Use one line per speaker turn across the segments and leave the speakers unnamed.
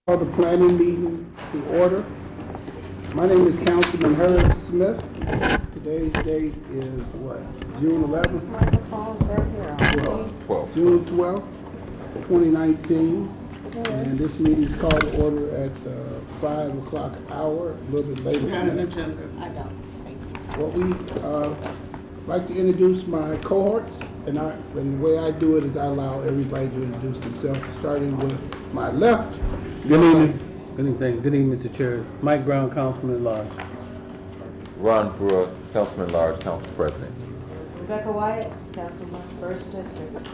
Call the planning meeting to order. My name is Councilman Herb Smith. Today's date is what, June 11th?
Microphone's right here.
12.
June 12th, 2019. And this meeting is called to order at 5 o'clock hour, a little bit later than that.
I don't, thank you.
What we like to introduce my cohorts, and the way I do it is I allow everybody to introduce themselves, starting with my left.
Good evening. Good evening, Mr. Chair. Mike Brown, Councilman at Large.
Ron Brewer, Councilman at Large, Council President.
Rebecca Wyatt, Councilman, First District.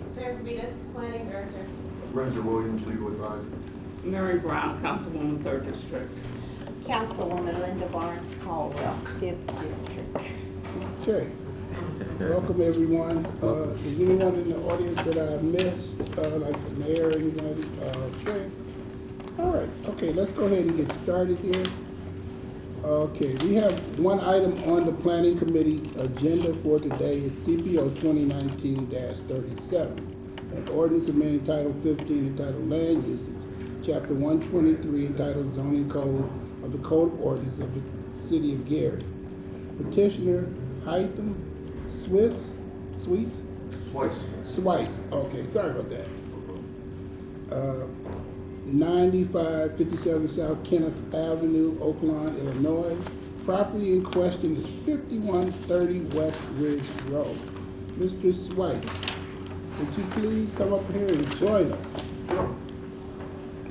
Sarah Kubitis, Planning Director.
Ranger Williams, Legal Advisor.
Mary Brown, Councilwoman, 3rd District.
Councilwoman Linda Barnes Caldwell, 5th District.
Okay. Welcome, everyone. Is anyone in the audience that I missed, like the mayor, anybody? Okay. All right. Okay, let's go ahead and get started here. Okay, we have one item on the planning committee agenda for today. It's CPO 2019-37, an ordinance amending Title 15 entitled Land Usage, Chapter 123 entitled Zoning Code of the Code of Ordinance of the City of Gary. Petitioner Hytham Swice. Okay, sorry about that. 9557 South Kenneth Avenue, Oak Lawn, Illinois. Property in question is 5130 West Ridge Road. Mr. Swice, would you please come up here and join us?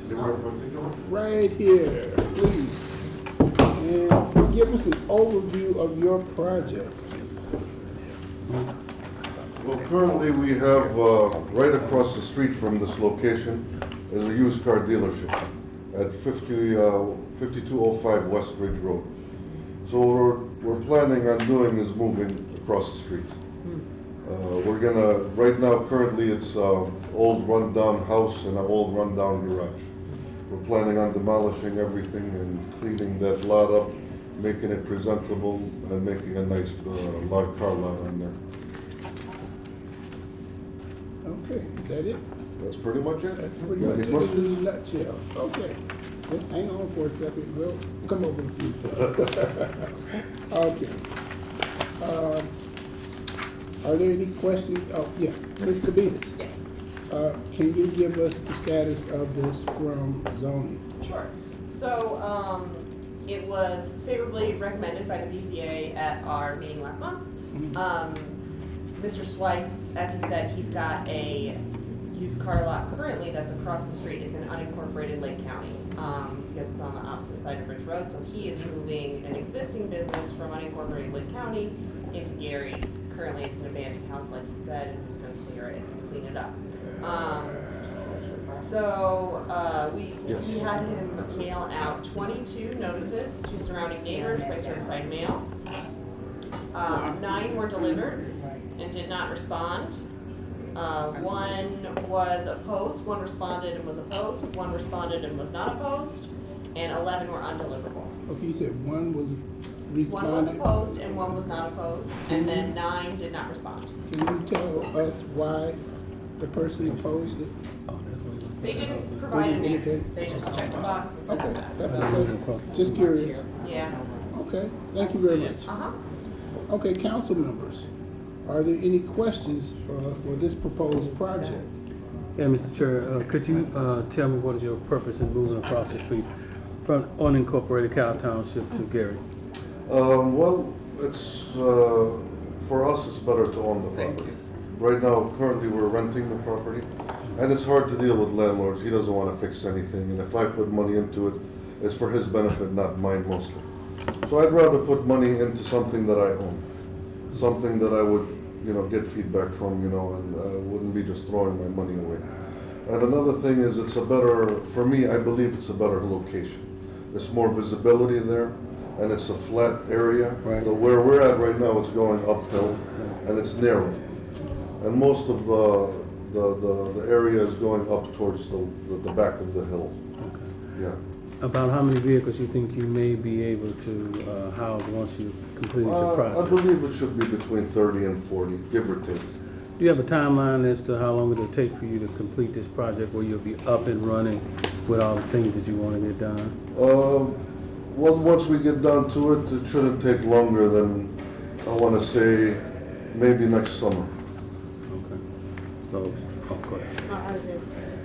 Anywhere in particular?
Right here, please. And give us an overview of your project.
Well, currently we have, right across the street from this location is a used car dealership at 5205 West Ridge Road. So what we're planning on doing is moving across the street. We're gonna, right now currently it's old rundown house and an old rundown garage. We're planning on demolishing everything and cleaning that lot up, making it presentable and making a nice large car lot on there.
Okay, is that it?
That's pretty much it.
That's pretty
Got
much
any
it
questions?
in a nutshell. Okay, just hang on for a second. We'll come over with you. Okay. Are there any questions? Oh, yeah, Ms. Cabinas.
Yes.
Can you give us the status of this from zoning?
Sure. So, it was favorably recommended by the BZA at our meeting last month. Mr. Swice, as he said, he's got a used car lot currently that's across the street. It's in unincorporated Lake County, because it's on the opposite side of Ridge Road. So he is moving an existing business from unincorporated Lake County into Gary. Currently, it's an abandoned house, like he said, and he's gonna clear it and clean it up. We had him mail out 22 notices to surrounding neighbors by certified mail. 9 were delivered and did not respond. 1 was opposed, 1 responded and was opposed, 1 responded and was not opposed, and 11 were undeliverable.
Okay, you said one was
1 was
responding.
opposed and 1 was not opposed, and then 9 did not respond.
Can you tell us why the person opposed it?
They didn't provide an
They didn't
answer,
indicate?
they just checked the box and sent
Okay,
it back.
that's
So,
okay. Just curious.
yeah.
Okay, thank you very much.
Uh-huh.
Okay, council members, are there any questions for this proposed project?
Yeah, Mr. Chair, could you tell me what is your purpose in moving across the street from unincorporated Cow Township to Gary?
Well, it's, for us, it's better to own the property. Right now, currently, we're renting the property, and it's hard to deal with landlords. He doesn't want to fix anything, and if I put money into it, it's for his benefit, not mine mostly. So I'd rather put money into something that I own, something that I would, get feedback from, and wouldn't be just throwing my money away. And another thing is, for me, I believe it's a better location. There's more visibility there, and it's a flat area.
Right.
Where we're at right now, it's going uphill, and it's narrow. And most of the area is going up towards the back of the hill.
Okay.
Yeah.
About how many vehicles you think you may be able to house once you've completed your
I
project?
believe it should be between 30 and 40, give or take.
Do you have a timeline as to how long it'll take for you to complete this project where you'll be up and running with all the things that you want to get done?
Once we get down to it, it shouldn't take longer than, I want to say, maybe next summer.
Okay. So, okay.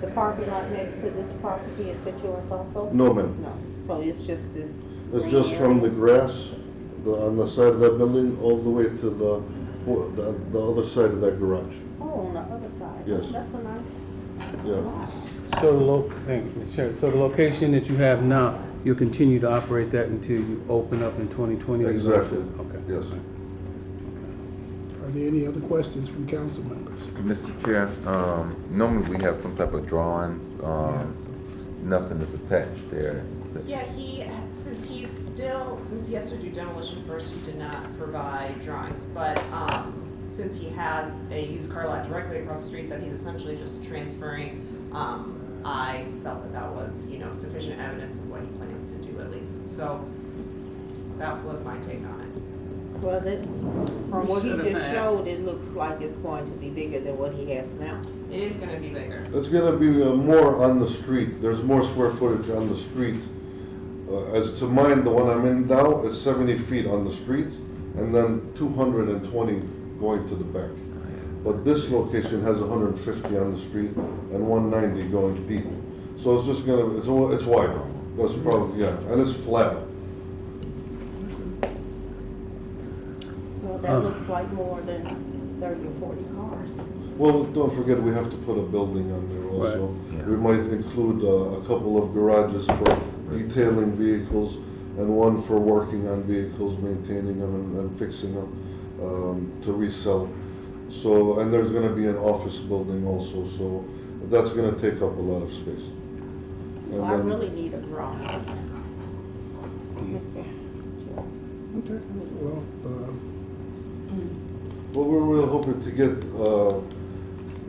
The parking lot next to this property, is it yours also?
No, ma'am.
No, so it's just this?
It's
green
just from the
area?
grass, on the side of that building, all the way to the other side of that garage.
Oh, on the other side?
Yes.
That's a nice,
Yeah,
Thank you, Mr. Chair. So the location that you have now, you'll continue to operate that until you open up in 2020?
exactly.
Okay.
Yes.
Are there any other questions from council members?
Mr. Chair, normally we have some type of drawings, nothing is attached there.
Yeah, since he has to do demolition first, he did not provide drawings, but, since he has a used car lot directly across the street that he's essentially just transferring, I felt that was, sufficient evidence of what he plans to do at least, so that was my take on it.
well, from what he
Should've
just
had.
showed, it looks like it's going to be bigger than what he has now.
It is gonna be bigger.
It's gonna be more on the street. There's more square footage on the street. As to mine, the one I'm in now is 70 feet on the street, and then 220 going to the back. But this location has 150 on the street and 190 going deep. So it's just gonna, it's wider. That's probably, yeah, and it's flat.
Well, that looks like more than 30 or 40 cars.
Well, don't forget, we have to put a building on there also.
Right. Yeah.
We might include a couple of garages for detailing vehicles and one for working on vehicles, maintaining them and fixing them to resell. So, and there's gonna be an office building also, so that's gonna take up a lot of space.
So
And
I
then-
really need a drawing. Mr. Chair.
Okay, well,
Well, we're hoping to get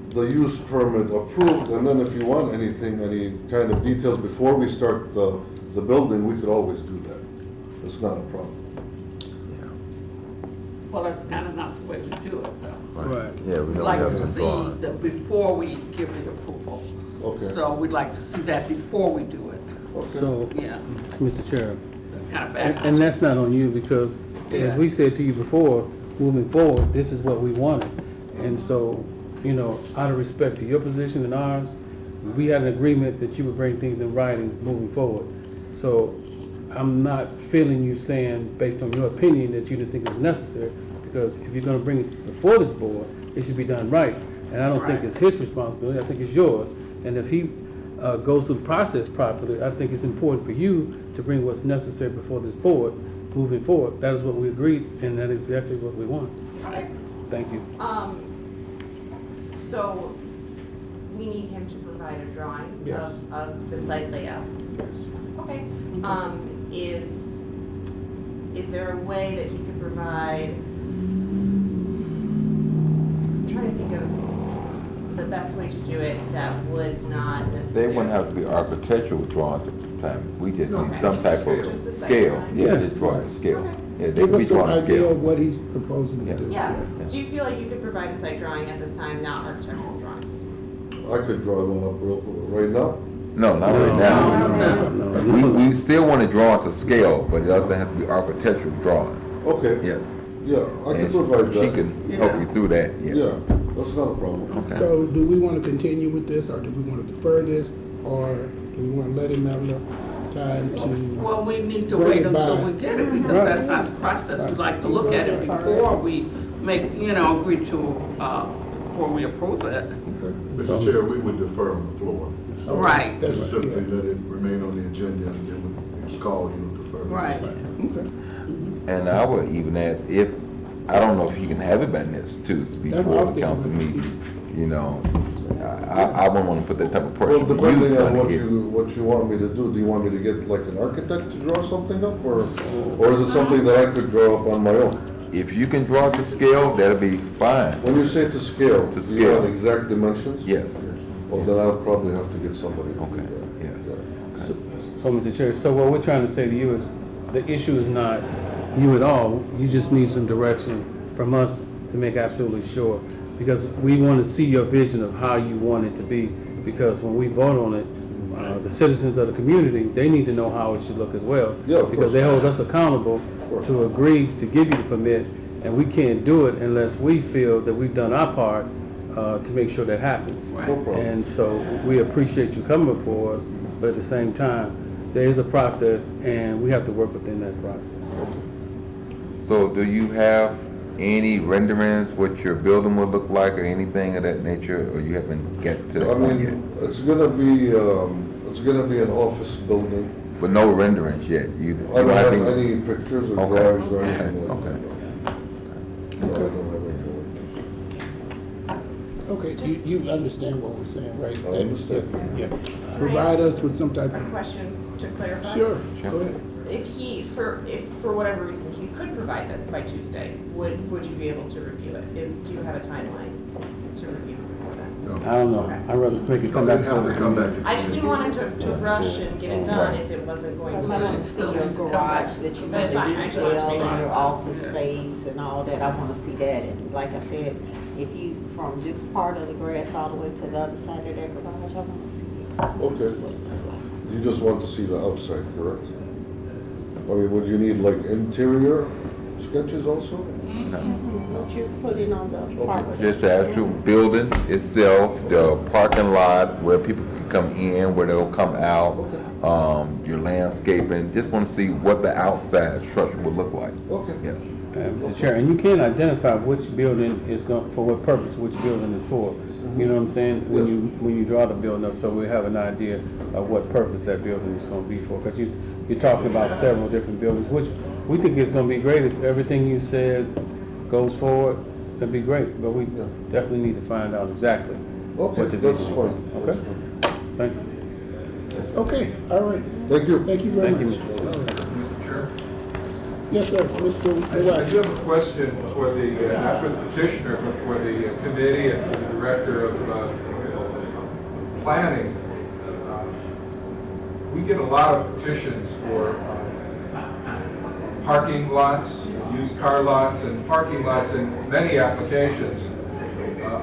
the use permit approved, and then if you want anything, any kind of details before we start the building, we could always do that. It's not a problem.
Well, that's kind of not the way we do it, though.
Right.
Yeah, we
We'd
don't
like
have
to
some
see
drawings.
that before we give the approval.
Okay.
So we'd like to see that before we do it.
Okay.
So,
Yeah,
Mr. Chair,
kind of
and
bad.
that's not on you because,
Yeah.
as we said to you before, moving forward, this is what we wanted. And so, out of respect to your position and ours, we had an agreement that you would bring things in writing moving forward. So I'm not feeling you saying, based on your opinion, that you didn't think it was necessary, because if you're gonna bring it before this board, it should be done right. And I don't think
Right.
it's his responsibility, I think it's yours. And if he goes through the process properly, I think it's important for you to bring what's necessary before this board moving forward. That is what we agreed, and that is exactly what we want.
Okay.
Thank you.
So we need him to provide a drawing
Yes.
of the site layout.
yes.
Okay. Is there a way that he could provide, I'm trying to think of the best way to do it that would not
They
necessarily.
wouldn't have to be architectural drawings at this time. We just need some type
Just a
of
site
scale.
plan.
Yeah,
Yes.
just draw a scale.
Okay.
Yeah, they
Give
could be
us some
drawn a
idea
scale.
of what he's proposing to
Yeah.
do.
Yeah. Do you feel like you could provide a site drawing at this time, not architectural drawings?
I could draw one up right now.
No, not right now.
No.
We still want to draw to scale, but it doesn't have to be architectural drawings.
Okay.
Yes.
Yeah, I can
And
provide
She
that.
can help you through that, yes.
Yeah, that's not a problem.
Okay.
So do we want to continue with this, or do we want to defer this, or do we want to let him have enough time to?
Well, we need to
Bring
wait
it
until
by.
we get it, because
Right.
that's not the process. We'd like to look at it before we make, agree to, before we approve it.
So-
Mr. Chair, we would defer on the floor.
Right.
That's
Just
right,
simply
yeah.
let it remain on the agenda and then we call you to defer.
Right.
Okay.
And I would even add, I don't know if you can have it by next Tuesday
That's what I
before
was
the council
thinking.
meeting, I wouldn't want to put that type of pressure
Well,
on
depending
you.
on
trying to get-
what you want me to do you want me to get like an architect to draw something up, or is it something that I could draw up on my own?
If you can draw to scale, that'll be fine.
When you say to scale,
To
do you want
scale.
exact dimensions?
Yes.
Well, then I'll probably have to get somebody to do
Okay,
that.
yes.
Yeah.
So, Mr. Chair, so what we're trying to say to you is, the issue is not you at all, you just need some direction from us to make absolutely sure because we want to see your vision of how you want it to be, because when we vote on it, the citizens of the community, they need to know how it should look as well.
Yeah, of
because
course.
they hold us accountable
course.
to agree to give you the permit, and we can't do it unless we feel that we've done our part to make sure that happens.
No problem.
And so we appreciate you coming before us, but at the same time, there is a process, and we have to work within that process.
So do you have any renderings what your building would look like or anything of that nature, or you haven't get to that
I
point yet?
mean, it's gonna be an office building.
But no renderings yet? You
I don't have
think-
any pictures or
Okay.
drawings or anything like
Okay.
that. No, I don't have anything.
Okay, you understand what we're saying, right?
I understand.
Yeah. Provide us with some type of,
Question to clarify?
sure,
Sure.
go ahead.
If for whatever reason he could provide this by Tuesday, would you be able to review it? Do you have a timeline to review before then?
I don't know, I'd rather make it come back.
Have to come back.
I just didn't want him to rush and get it done if it wasn't going
Because I want
to.
to see your garage, that you
That's
want
fine, I just wanted to
detail
make
and
sure.
your office space and all that. I want to see that. And like I said, if you, from this part of the grass all the way to the other side of that garage, I want to see it. I wanna
Okay.
see what it looks like.
You just want to see the outside, correct? I mean, would you need like interior sketches also?
What you put in on the property.
Just the actual building itself, the parking lot where people can come in, where they'll come out, your landscaping, just want to see what the outside structure would look like.
Okay.
Yes.
Mr. Chair, and you can identify which building is going, for what purpose, which building is for. You know what I'm saying? When you draw the building up, so we have an idea of what purpose that building is gonna be for. Because you're talking about several different buildings, which we think is gonna be great if everything you says goes forward. That'd be great, but we definitely need to find out exactly
Okay,
what to do.
that's fine.
Okay? Thank you.
Okay, all right.
Thank you.
Thank you very
Thank you,
much.
Mr. Chair?
Yes, sir, Mr.
I do
Nowak.
have a question for the, not for the petitioner, but for the committee and for the director of planning. We get a lot of petitions for parking lots, used car lots, and parking lots in many applications.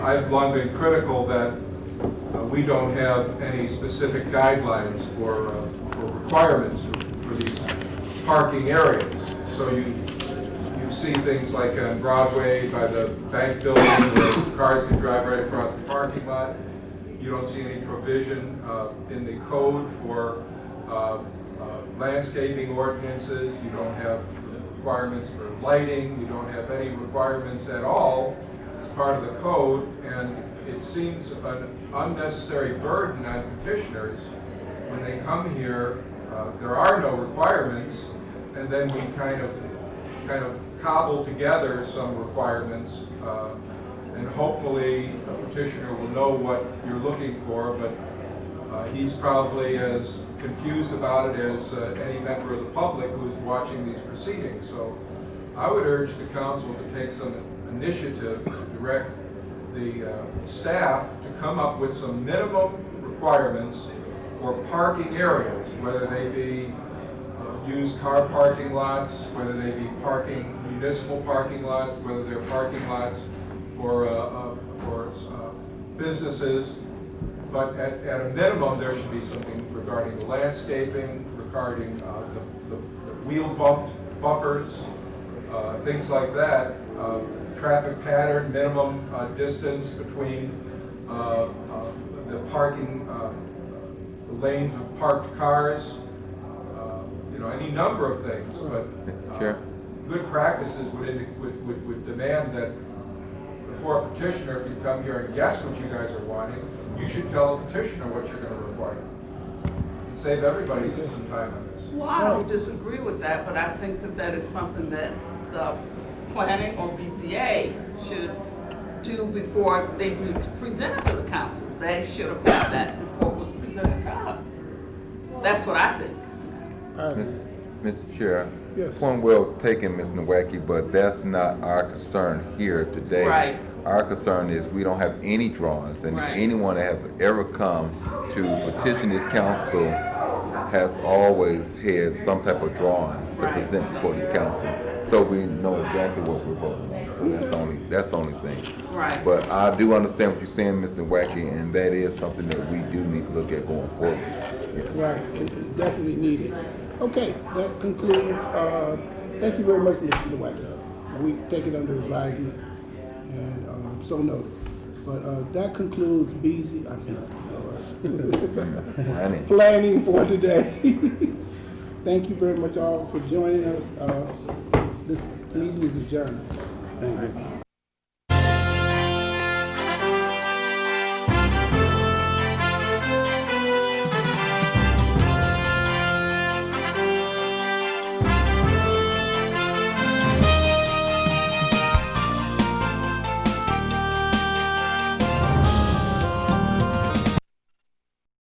I've long been critical that we don't have any specific guidelines for requirements for these parking areas. So you see things like on Broadway by the bank building where cars can drive right across the parking lot. You don't see any provision in the code for landscaping ordinances. You don't have requirements for lighting. You don't have any requirements at all as part of the code. And it seems an unnecessary burden on petitioners when they come here. There are no requirements, and then we kind of cobble together some requirements, and hopefully a petitioner will know what you're looking for, but he's probably as confused about it as any member of the public who's watching these proceedings. So I would urge the council to take some initiative to direct the staff to come up with some minimum requirements for parking areas, whether they be used car parking lots, whether they be municipal parking lots, whether they're parking lots for businesses. But at a minimum, there should be something regarding the landscaping, regarding the wheel bumpers, things like that. Traffic pattern, minimum distance between the parking, the lanes of parked cars, any number of things. But
Chair?
good practices would demand that before a petitioner, if you come here and guess what you guys are wanting, you should tell the petitioner what you're going to require. And save everybody some time on this.
Well, I don't disagree with that, but I think that that is something that the planning or BZA should do before they present it to the council. They should have had that before it was presented to us. That's what I think.
Mr. Chair?
Yes.
Point well taken, Ms. Nowacki, but that's not our concern here today.
Right.
Our concern is we don't have any drawings, and
Right.
anyone that has ever come to petition this council has always had some type of drawings to
Right.
present before this council, so we know exactly what we're voting on. So that's the only thing.
Right.
But I do understand what you're saying, Mr. Wacky, and that is something that we do need to look at going forward. Yes.
Right, it's definitely needed. Okay, that concludes, thank you very much, Mr. Nowacki. We take it under advisement and, so noted. But, that concludes
Planning.
planning for today. Thank you very much all for joining us. This meeting is adjourned.
Thank you.